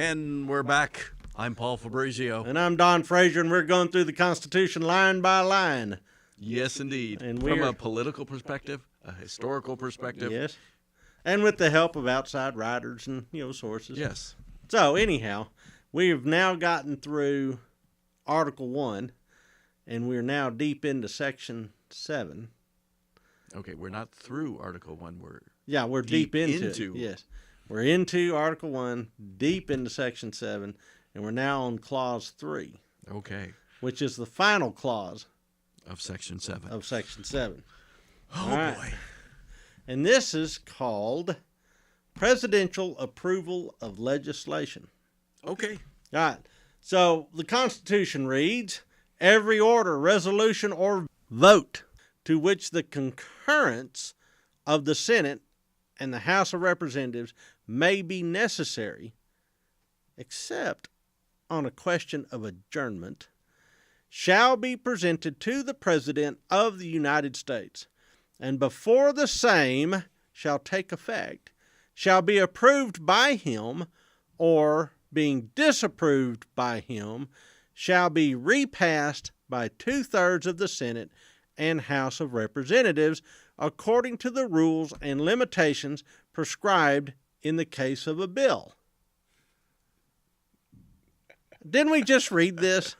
And we're back. I'm Paul Fabrizio. And I'm Don Frazier, and we're going through the Constitution line by line. Yes, indeed. And from a political perspective, a historical perspective. Yes. And with the help of outside writers and, sources. Yes. So, anyhow, we have now gotten through Article 1, and we're now deep into Section 7. Okay, we're not through Article 1. We're deep into it. Yes. We're into Article 1, deep into Section 7, and we're now on Clause 3. Okay. Which is the final clause of Section 7. Oh, right. Boy. And this is called Presidential Approval of Legislation. Okay. All right. So the Constitution reads, every order, resolution, or vote to which the concurrence of the Senate and the House of Representatives may be necessary, except on a question of adjournment, shall be presented to the President of the United States, and before the same shall take effect, shall be approved by him, or being disapproved by him, shall be repassed by 2/3 of the Senate and House of Representatives, according to the rules and limitations prescribed in the case of a bill. Didn't we just read this?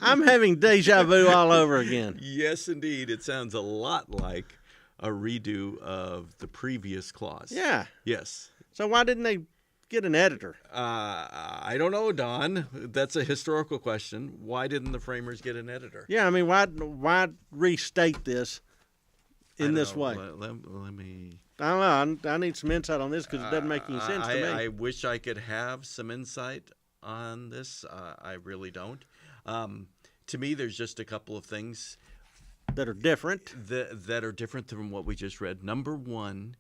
I'm having deja vu all over again. Yes, indeed. It sounds a lot like a redo of the previous clause. Yeah. Yes. So why didn't they get an editor? I don't know, Don. That's a historical question. Why didn't the framers get an editor? Yeah, I mean, why restate this in this way? Let me... I don't know. I need some insight on this because it doesn't make any sense to me. I wish I could have some insight on this. I really don't. To me, there's just a couple of things that are different. That are different from what we just read. Number one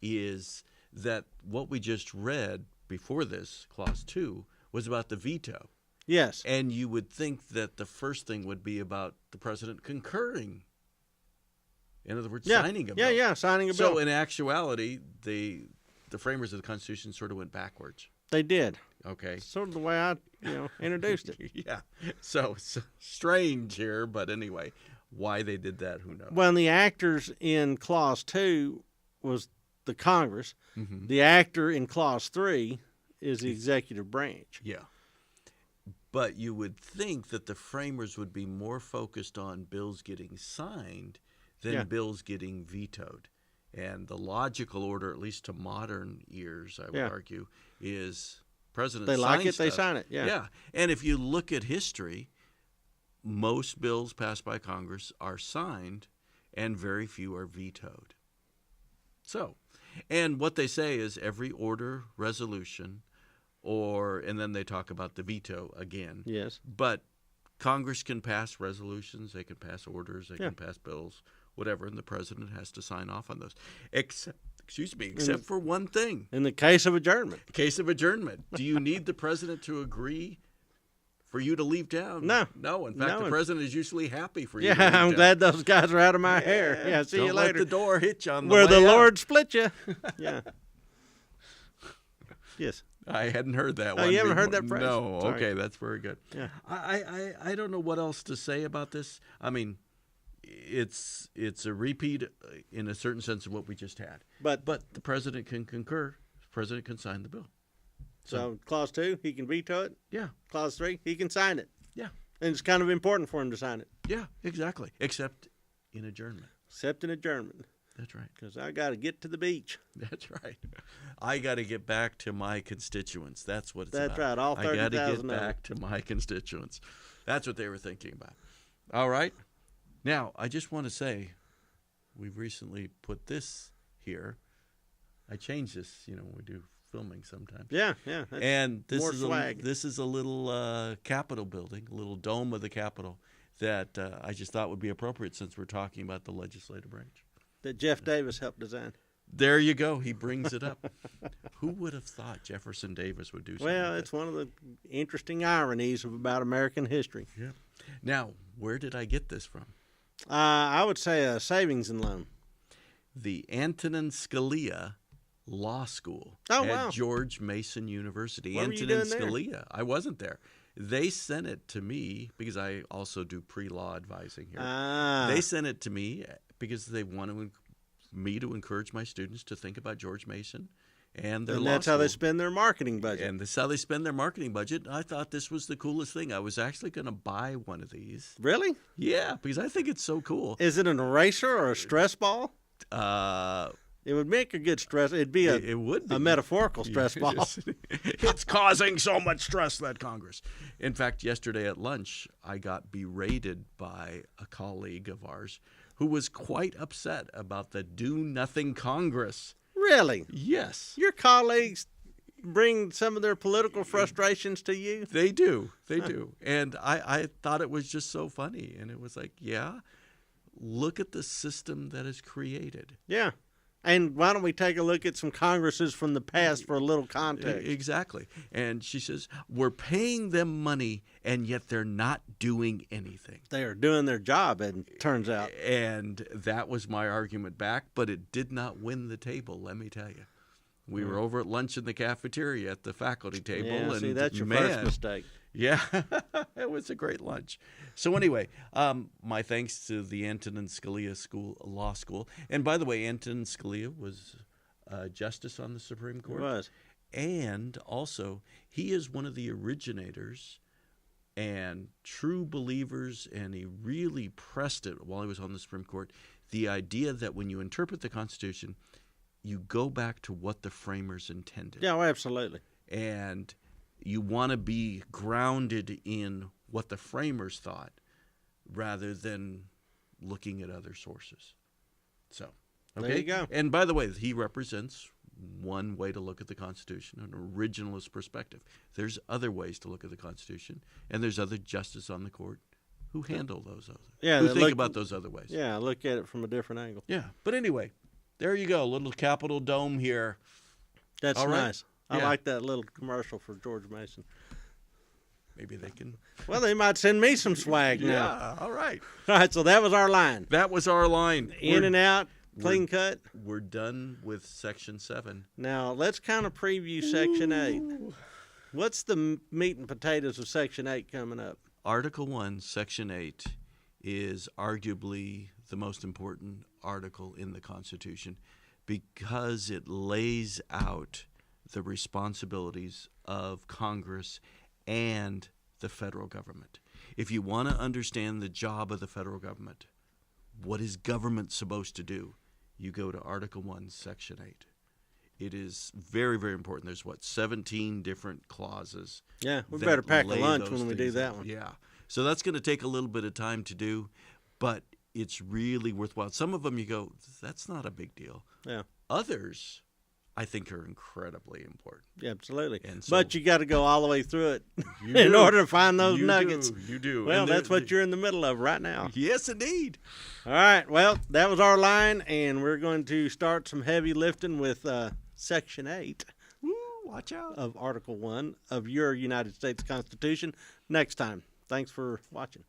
is that what we just read before this, Clause 2, was about the veto. Yes. And you would think that the first thing would be about the president concurring. In other words, signing a bill. Yeah, signing a bill. So in actuality, the framers of the Constitution sort of went backwards. They did. Okay. Sort of the way I, introduced it. Yeah. So strange here, but anyway, why they did that, who knows? Well, and the actors in Clause 2 was the Congress. Mm-hmm. The actor in Clause 3 is the executive branch. Yeah. But you would think that the framers would be more focused on bills getting signed than bills getting vetoed. And the logical order, at least to modern ears, I would argue, is president signs They like it, stuff. they sign it. Yeah. And if you look at history, most bills passed by Congress are signed and very few are vetoed. So, and what they say is every order, resolution, and then they talk about the veto again. Yes. But Congress can pass resolutions, they can pass orders, they can pass bills, whatever, and the president has to sign off on those. Except for one thing. In the case of adjournment. Do you need the president to agree for you to leave town? No. No. In fact, the president is usually happy for you to leave I'm town. glad those guys are out of my hair. Yeah, see you later. Don't let the door hit you on the Where way the out. Lord split you. Yeah. Yes. I hadn't heard that one. Oh, you haven't heard that phrase? No. Sorry. Okay, that's very good. Yeah. I don't know what else to say about this. I mean, it's a repeat in a certain sense of what we just had. But the president can concur. The president can sign the bill. So Clause 2, he can veto it. Yeah. Clause 3, he can sign it. Yeah. And it's kind of important for him to sign it. Yeah, exactly. Except in adjournment. Except in adjournment. That's right. Because I got to get to the beach. That's right. I got to get back to my constituents. That's what it's about. That's right. All 30,000 I got to of them. get back to my constituents. That's what they were thinking about. All right. Now, I just want to say, we've recently put this here. I changed this, when we do filming sometimes. Yeah. And this more is swag. This is a little Capitol building, a little dome of the Capitol that I just thought would be appropriate since we're talking about the legislative branch. That Jeff Davis helped design. There you go. He brings it up. Who would have thought Jefferson Davis would do something Well, like it's one of the interesting ironies about American history. Yeah. Now, where did I get this from? I would say a savings and loan. The Antonin Scalia law school Oh, at wow. George Mason University. What were you Antonin doing there? Scalia. I wasn't there. They sent it to me because I also do pre-law advising here. They sent it to me because they wanted me to encourage my students to think about George Mason and their law that's how they school. spend their marketing budget. And that's how they spend their marketing budget. I thought this was the coolest thing. I was actually going to buy one of these. Really? Yeah, because I think it's so cool. Is it an eraser or a stress ball? It would make a good stress. It'd be it would be. a metaphorical stress ball. It's causing so much stress, that Congress. In fact, yesterday at lunch, I got berated by a colleague of ours who was quite upset about the do-nothing Congress. Really? Yes. Your colleagues bring some of their political frustrations to you? They do. They do. And I thought it was just so funny. And it was like, yeah, look at the system that is created. Yeah. And why don't we take a look at some Congresses from the past for a little context? Exactly. And she says, we're paying them money, and yet they're not doing anything. They are doing their job, it turns out. And that was my argument back, but it did not win the table, let me tell you. We were over at lunch in the cafeteria at the faculty table. Yeah, and see, that's your first mistake. Yeah, it was a great lunch. So anyway, my thanks to the Antonin Scalia Law School. And by the way, Antonin Scalia was justice on the Supreme Court. He was. And also, he is one of the originators and true believers, and he really pressed it while he was on the Supreme Court, the idea that when you interpret the Constitution, you go back to what the framers intended. Yeah, absolutely. And you want to be grounded in what the framers thought rather than looking at other sources. So, okay. There you go. And by the way, he represents one way to look at the Constitution, an originalist perspective. There's other ways to look at the Constitution, and there's other justices on the court who handle those other, who think about those other ways. Yeah, look at it from a different angle. Yeah, but anyway, there you go, little Capitol Dome here. That's All right. nice. I like that little commercial for George Mason. Maybe they can. Well, they might send me some swag now. Yeah, all right. All right, so that was our line. That was our line. In and out, clean cut. We're done with Section 7. Now, let's kind of preview Section 8. What's the meat and potatoes of Section 8 coming up? Article 1, Section 8 is arguably the most important article in the Constitution because it lays out the responsibilities of Congress and the federal government. If you want to understand the job of the federal government, what is government supposed to do, you go to Article 1, Section 8. It is very, very important. There's, 17 different clauses. Yeah, we better pack a lunch when we do that out. one. Yeah. So that's going to take a little bit of time to do, but it's really worthwhile. Some of them you go, that's not a big deal. Yeah. Others, I think, are incredibly important. Yeah, absolutely. And so, but you got to go all the way through it in order to find those nuggets. You do. Well, and that's what you're in the middle of right now. Yes, indeed. All right. Well, that was our line, and we're going to start some heavy lifting with Section 8 Watch out. of Article 1 of your United States Constitution next time. Thanks for watching.